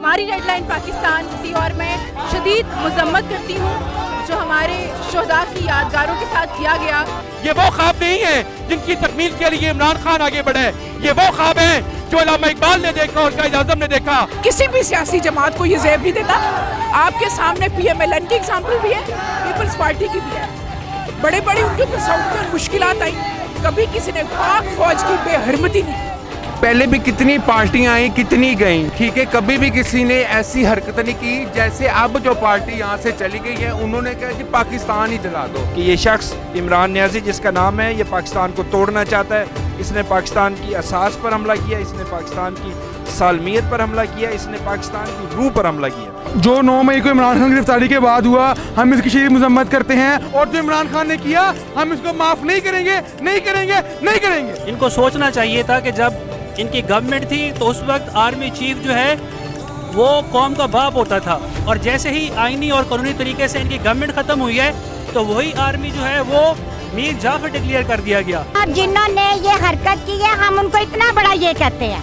ہماری red line Pakistan تھی اور میں شدید مذمت کرتی ہوں جو ہمارے شہداء کی یادگاروں کے ساتھ کیا گیا. یہ وہ خواب نہیں ہیں جن کی تکمیل کے لیے عمران خان آگے بڑھے. یہ وہ خواب ہیں جو علامہ اقبال نے دیکھا اور قائد اعظم نے دیکھا. کسی بھی سیاسی جماعت کو یہ زیب نہیں دیتا. آپ کے سامنے پی ایم ایل این کی ایگزامپل بھی ہے, پیپلز پارٹی کی بھی ہے. بڑے بڑے ان کے اوپر مشکلات آئیں, کبھی کسی نے پاک فوج کی بے حرمتی نہیں کی. پہلے بھی کتنی پارٹیاں آئیں, کتنی گئیں, ٹھیک ہے, کبھی بھی کسی نے ایسی حرکت نہیں کی جیسے اب جو پارٹی یہاں سے چلی گئی ہے انہوں نے کہا جی پاکستان ہی جلا دو. کہ یہ شخص عمران نیازی جس کا نام ہے یہ پاکستان کو توڑنا چاہتا ہے. اس نے پاکستان کی اساس پر حملہ کیا, اس نے پاکستان کی سالمیت پر حملہ کیا, اس نے پاکستان کی روح پر حملہ کیا. جو 9 مئی کو عمران خان گرفتاری کے بعد ہوا ہم اس کی شدید مذمت کرتے ہیں, اور جو عمران خان نے کیا ہم اس کو معاف نہیں کریں گے, نہیں کریں گے, نہیں کریں گے. ان کو سوچنا چاہیے تھا کہ جب ان کی گورنمنٹ تھی تو اس وقت آرمی چیف جو ہے وہ قوم کا باپ ہوتا تھا, اور جیسے ہی آئینی اور قانونی طریقے سے ان کی گورنمنٹ ختم ہوئی ہے تو وہی آرمی جو ہے وہ میر جعفر ڈکلیئر کر دیا گیا. اب جنہوں نے یہ حرکت کی ہے ہم ان کو اتنا بڑا یہ کہتے ہیں